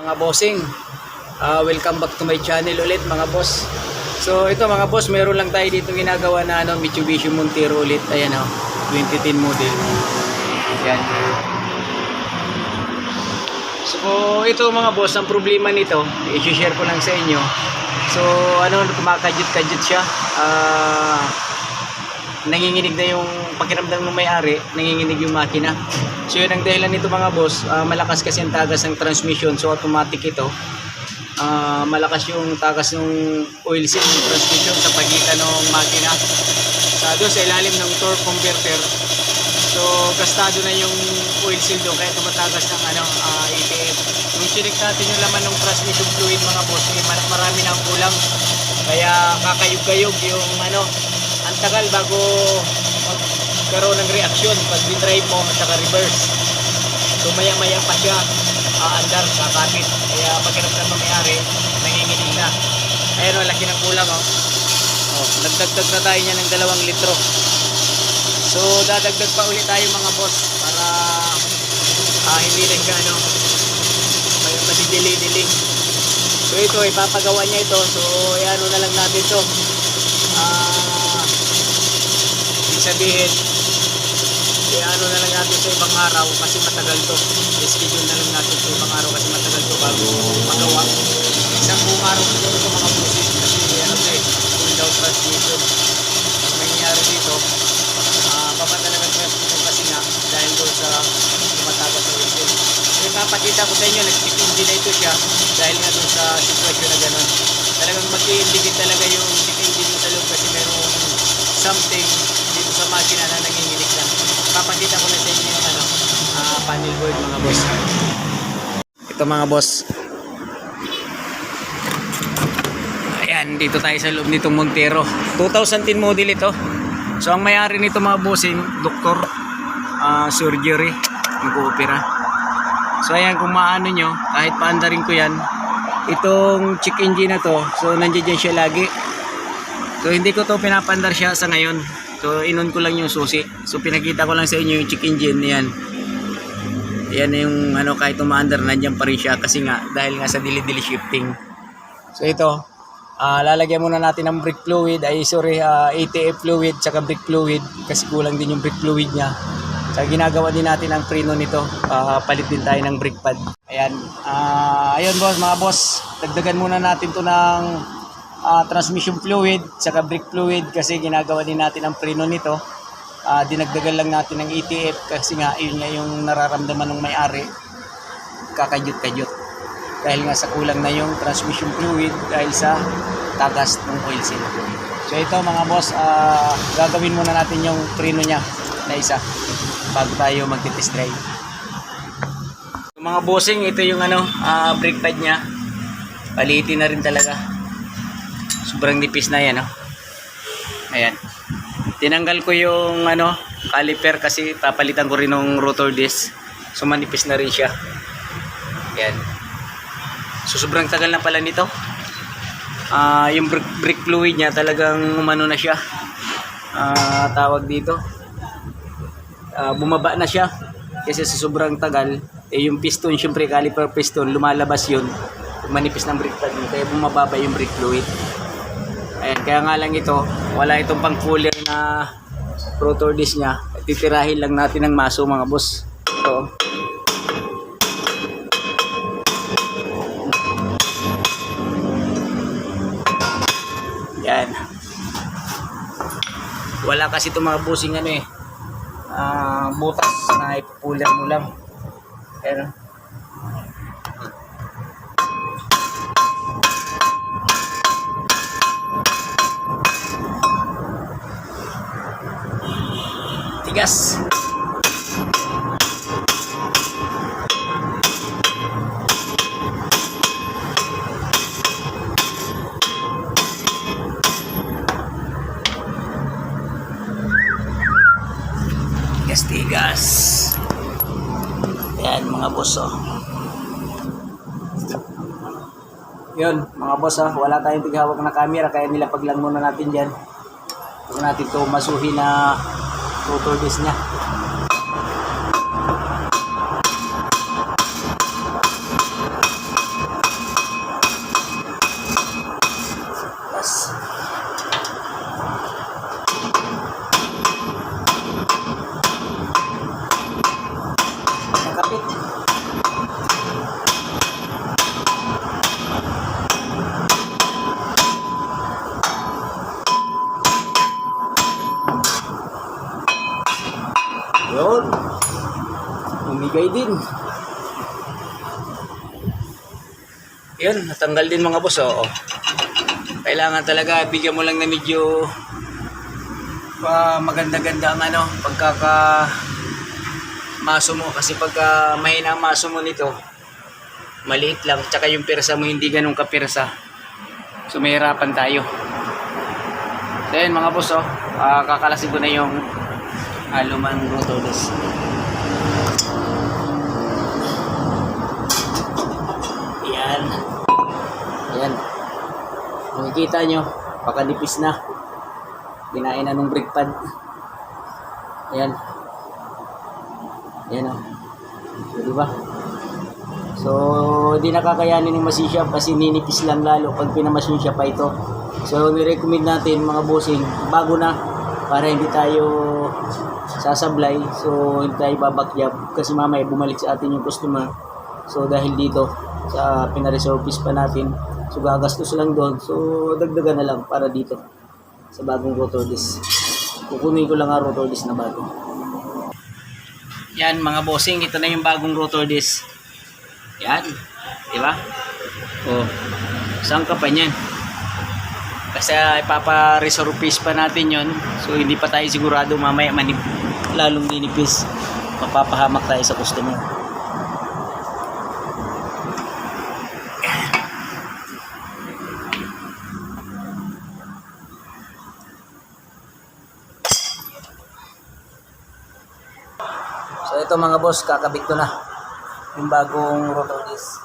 mga bossing, welcome back to my channel ulit mga boss. So ito mga boss, meron lang tayo dito ginagawa na Mitsubishi Montero ulit. Ayan 2010 model. Ayan. So ito mga boss, ang problema nito, i-share ko lang sa inyo. So kumakajut-kajut siya. Nanginginig na yung pakiramdam ng may-ari, nanginginig yung makina. So yun ang dahilan nito mga boss. Malakas kasi ang tagas ng transmission, so automatic ito. Malakas yung tagas ng oil seal ng transmission sa pagitan ng makina doon sa ilalim ng torque converter. So gastado na yung oil seal doon, kaya tumatagas ng ATF. Nung chinik natin yung laman ng transmission fluid mga boss, marami na ang kulang, kaya kakayog-kayog yung ang tagal bago magkaroon ng reaksyon pag din-drive mo at saka reverse. So maya-maya pa siya andar, kakapit. Kaya pagkiramdam ng may-ari, nanginginig na. Ayan laki ng kulang nagdagdag na tayo niya ng 2 litro. So dadagdag pa ulit tayo mga boss para hindi rin ka madidili-dili. So ito, ipapagawa niya ito. So na lang natin to. Sabihin, na lang natin sa ibang araw kasi matagal to. I-schedule na lang natin sa ibang araw kasi matagal to bago magawa. Isang buong araw siguro ito mga busis kasi full down transmission. Ang nangyayari dito, baba talaga transmission kasi nga dahil doon sa tumatagas sa oil seal. So ipapakita ko sa inyo, nag-check engine na ito siya dahil nga doon sa sitwasyon na gano'n. Talagang mag-i-indicate talaga yung check engine mo sa loob kasi merong something dito sa makina na nanginginig na. Papakita ko na sa inyo yung panel board mga boss. Ito mga boss. Ayan, dito tayo sa loob nitong Montero. 2010 model ito. So ang may-ari nito mga bossing, doktor, surgery, nag-oopera. So ayan, kung maano nyo, kahit paandarin ko yan, itong check engine na to, so nandiyan siya lagi. So hindi ko to pinapandar siya sa ngayon. So inon ko lang yung susi. So pinakita ko lang sa inyo yung check engine yan. Yan yung kahit umaandar nandiyan pa rin siya kasi nga dahil nga sa dili-dili shifting. So ito, lalagyan muna natin ng brake fluid, ATF fluid saka brake fluid kasi kulang din yung brake fluid niya. Saka ginagawa din natin ang preno nito. Palit din tayo ng brake pad. Ayan. Ayun boss, mga boss, dagdagan muna natin to ng transmission fluid saka brake fluid kasi ginagawa din natin ang preno nito. Dinagdagan lang natin ng ATF kasi nga yun nga yung nararamdaman ng may-ari, kakajut-kajut dahil nga sa kulang na yung transmission fluid dahil sa tagas ng oil seal. So ito mga boss, gagawin muna natin yung preno nya na isa bago tayo mag-test drive. So, mga bossing, ito yung brake pad nya, palitin na rin talaga. Sobrang nipis na yan ayan, tinanggal ko yung caliper kasi papalitan ko rin ng rotor disc, so manipis na rin siya. Ayan, so sobrang tagal na pala nito. Yung brake fluid nya talagang umano na siya, tawag dito, bumaba na siya kasi sa sobrang tagal. Yung piston, syempre caliper piston, lumalabas yun manipis ng brake pad kaya bumababa yung brake fluid. Ayan, kaya nga lang ito, wala itong pang cooler na rotor disc nya. Titirahin lang natin ng maso mga boss. Ito. Yan. Wala kasi itong mga bossing butas na ipupuller mo lang. Ayan. Tigas. Tigas. Yan mga boss Yun mga boss wala tayong tighawak na camera kaya nilapag lang muna natin dyan. Huwag natin ito masuhin na rotor disc nya. kapit. Yun. Umigay din. Yun, natanggal din mga boss. Oo. Kailangan talaga bigyan mo lang na medyo maganda-ganda ang ano, pagkaka maso mo, kasi pagka mahina ang maso mo nito, maliit lang, tsaka yung pirsa mo hindi ganun kapirsa, so mahirapan tayo. So yun mga boss, kakalasin ko na yung lumang rotor disc. Yan. Yan. Makikita nyo, pakanipis na. Ginain na nung brake pad. Ayan. Ayan o. So, diba? So, hindi nakakayanin ng machine shop kasi ninipis lang lalo pag pinamachine shop pa ito. So, nirecommend natin mga bossing, bago na, para hindi tayo sasablay. So, hindi tayo babakyab kasi mamaya bumalik sa atin yung customer. So, dahil dito, sa pinareservice pa natin, so gagastos lang doon. So, dagdagan na lang para dito sa bagong rotor disc. Kukunin ko lang ang rotor disc na bago. Yan mga bossing, ito na yung bagong rotor disc. Yan, di ba? Oh, saan ka pa niyan? Kasi ipapa-resurface pa natin yon. So hindi pa tayo sigurado, mamaya lalong dinipis. Mapapahamak tayo sa customer. So ito mga boss, kakabit ko na yung bagong rotor disc.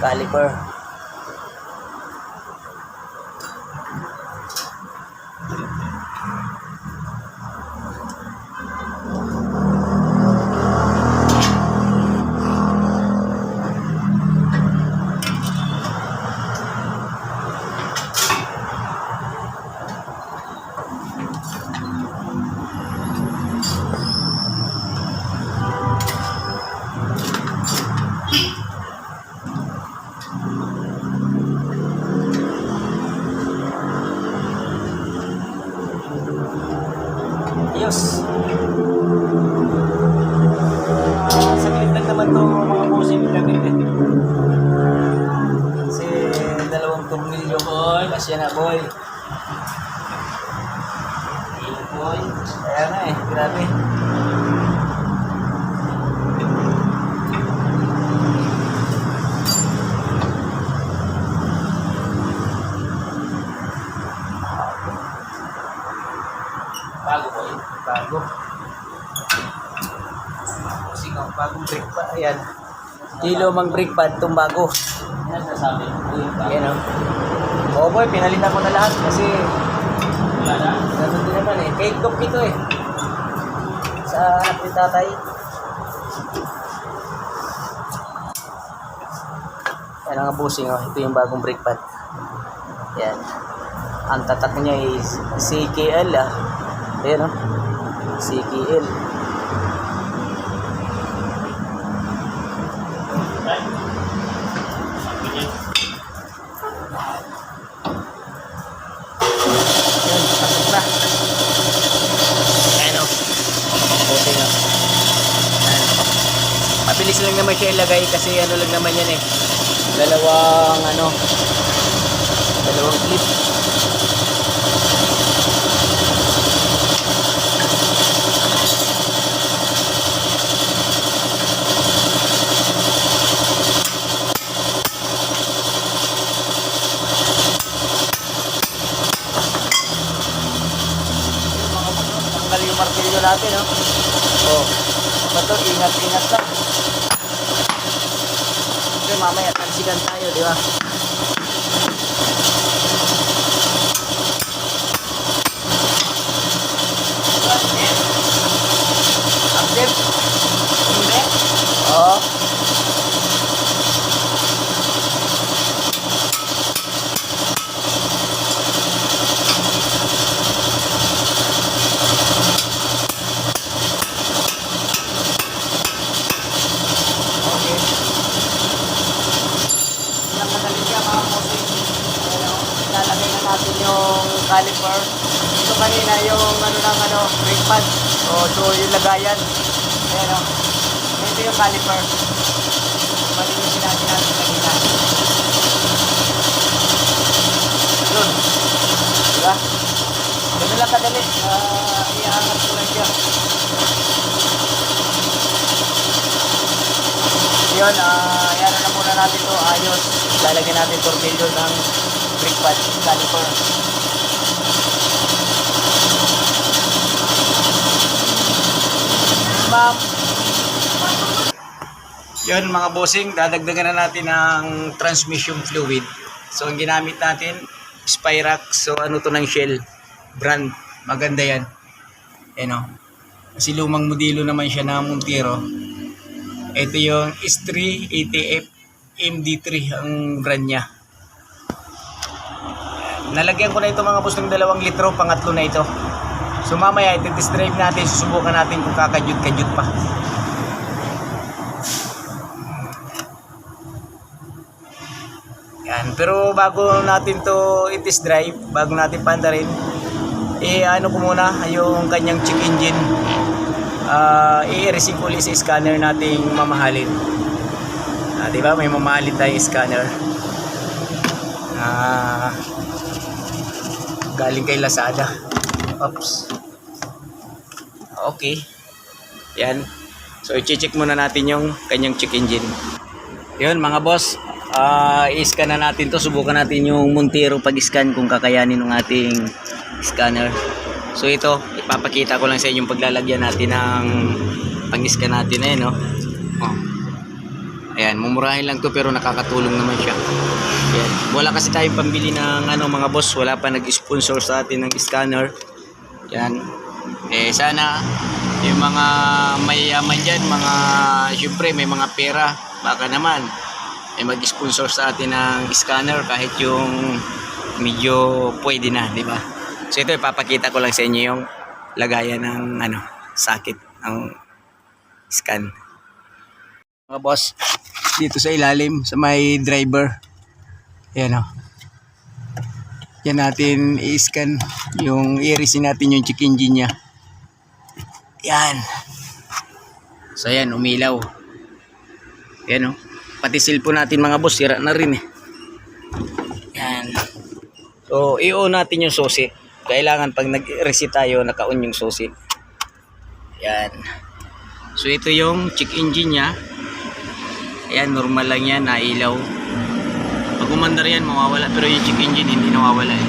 Caliper. Ayos. Saglit lang naman to mga bossing gamit eh. Kasi 2 tornilyo boy. Kasya na boy. Boy. Kaya na eh. Grabe. Bago boy. Bago. Singaw, bagong brake pad. Ayan. Kilo mang brake pad itong bago. Yan nasabi. Ayan o. Oo boy, pinalitan ko na lahat kasi wala na. Ganun din naman eh. Cake top ito eh. Sa anak ni tatay. Ayan ang busing o. Ito yung bagong brake pad. Ayan. Ang tatak niya is CKL ah. Ayan o. CKL. Ayan, pasok na. Ayan o. Buti nga. Ayan. Mabilis lang naman siya ilagay kasi ano lang naman yan eh. Dalawang clip. Tanggal yung martilyo natin, no? Oh. Bato, ingat-ingat lang. Kasi mamaya tansigan tayo, di ba? Active? Hindi? Oo. natin yung caliper. Ito kanina yung brake pad. So yung lagayan. Ayan o. Ito yung caliper. Malinisin natin kanina. Yun. Diba? Ganun lang kadali. Iaangat ko lang siya. Yun, yan na muna natin to. Ayos. Lalagyan natin tornilyo ng brake pad caliper. Ma'am. Yun mga bossing, dadagdagan na natin ng transmission fluid. So ang ginamit natin, Spirax. So ano to ng Shell brand. Maganda yan. Ano? Kasi lumang modelo naman siya na Montero. Ito yung S3 ATF MD3 ang brand niya. Nalagyan ko na ito mga boss ng 2 litro, pangatlo na ito. So mamaya iti-test drive natin, susubukan natin kung kakadyut-kadyut pa. Yan, pero bago natin to i-test drive, bago natin pandarin, ano ko muna yung kanyang check engine. I-receive ulit sa scanner nating mamahalin. Diba may mamahalin tayong scanner. Galing kay Lazada. Oops. Okay. Yan. So i-check muna natin yung kanyang check engine. Yun mga boss. I-scan na natin to. Subukan natin yung Montero pag-scan kung kakayanin ng ating scanner. So ito, ipapakita ko lang sa inyo yung paglalagyan natin ng pang-scan natin na no? Oh. Ayan, mumurahin lang to pero nakakatulong naman siya. Ayan. Wala kasi tayong pambili ng mga boss, wala pa nag-sponsor sa atin ng scanner. Yan. Sana yung mga mayayaman dyan, syempre may mga pera, baka naman mag-sponsor sa atin ng scanner kahit yung medyo pwede na, di ba? So ito ipapakita ko lang sa inyo yung lagayan ng socket ng scan. Mga boss, dito sa ilalim sa may driver. Ayan o. Yan natin i-scan yung i-receive natin yung check engine niya. Yan. So ayan, umilaw. Ayan o. Pati cellphone natin mga boss, sira na rin eh. Yan. So i-on natin yung susi. Kailangan pag nag-reset tayo, naka-on yung susi. Yan. So ito yung check engine niya. Ayan, normal lang yan, nailaw. Pag umandar yan, mawawala. Pero yung check engine, hindi nawawala eh.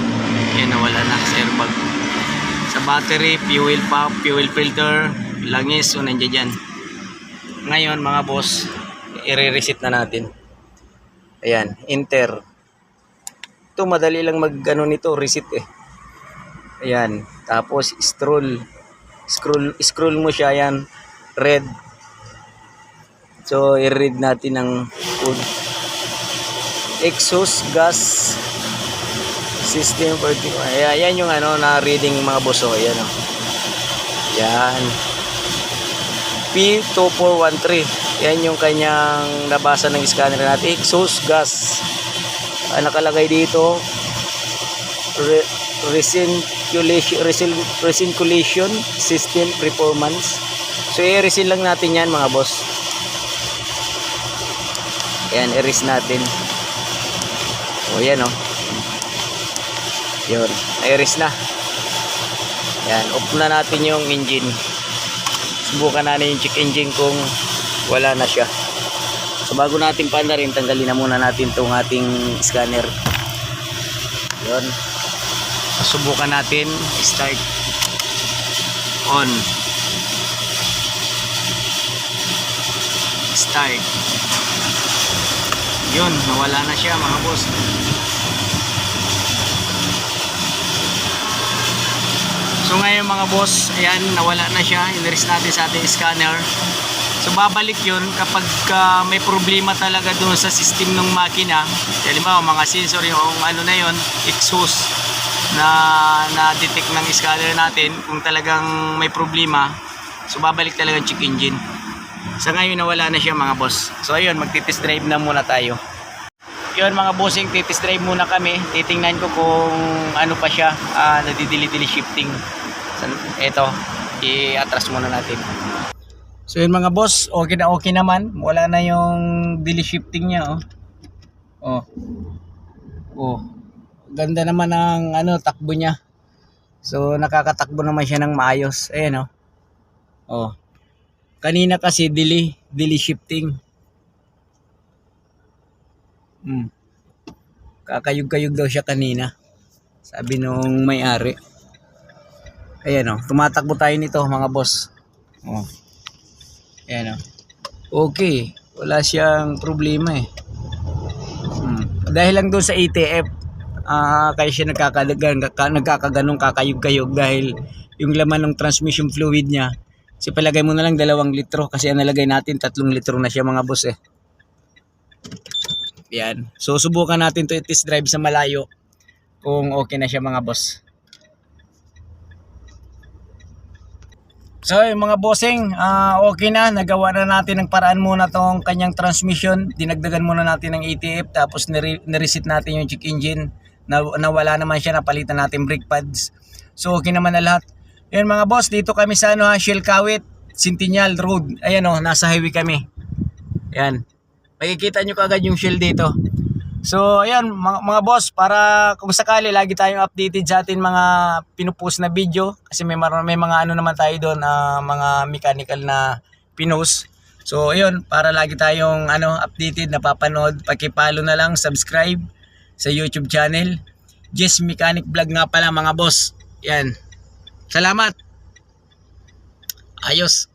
Ayan, nawala na sa airbag. Sa battery, fuel pump, fuel filter, langis, so nandiyan dyan. Ngayon mga boss, i-reset na natin. Ayan, enter. Ito, madali lang nito, reset eh. Ayan, tapos scroll mo siya, yan, red. So i-read natin ang code. Exhaust gas system 41. Ayan yung na reading mga boss. Ayan o. Yan. P2413. Yan yung kanyang nabasa ng scanner natin. Exhaust gas. Nakalagay dito recirculation system performance. So i-resin lang natin yan mga boss. Ayan, i-res natin. O yan o. Yun, i-res na. Ayan, off na natin yung engine. Subukan natin yung check engine kung wala na siya. So bago natin pandarin, tanggalin na muna natin itong ating scanner. Yun. Subukan natin start on, start. Yun, nawala na siya mga boss. So ngayon mga boss, ayan, nawala na siya. In-rest natin sa ating scanner. So babalik yun kapag may problema talaga doon sa system ng makina. Halimbawa mga sensor yung na yun, exhaust na detect ng scanner natin kung talagang may problema. So babalik talaga ang check engine. Sa ngayon nawala na siya mga boss. So ayun, magti-test drive na muna tayo. yun mga bossing, titest drive muna kami. Titingnan ko kung ano pa siya, nadidili-dili shifting. Ito, i-atras muna natin. So yun mga boss, okay na okay naman. Wala na yung dili shifting niya, oh. Oh. Ganda naman ng takbo niya. So nakakatakbo naman siya ng maayos. Ayan, oh. Kanina kasi dili shifting. Kakayog-kayog daw siya kanina. Sabi nung may-ari. Ayan, tumatakbo tayo nito mga boss. Oh. Ayan, okay, wala siyang problema eh. Dahil lang doon sa ATF, kaya siya nagkakaganong kakayog-kayog dahil yung laman ng transmission fluid niya. Kasi palagay mo na lang 2 litro kasi ang nalagay natin 3 litro na siya mga boss eh. Yan. So subukan natin to test drive sa malayo kung okay na siya mga boss. So yung mga bossing, okay na, nagawa na natin ng paraan muna tong kanyang transmission. Dinagdagan muna natin ng ATF tapos nireset natin yung check engine. Nawala naman siya, napalitan natin brake pads. So okay naman na lahat. Yan mga boss, dito kami sa Shell Kawit, Centennial Road. Ayan nasa highway kami. Yan. Makikita nyo kagad yung Shell dito. So ayan mga boss, para kung sakali lagi tayong updated sa atin mga pinupost na video kasi may mga naman tayo doon, mga mechanical na pinost. So ayun, para lagi tayong updated, napapanood, paki-follow na lang, subscribe sa YouTube channel. Jess Mechanic Vlog nga pala mga boss. Yan. Salamat. Ayos.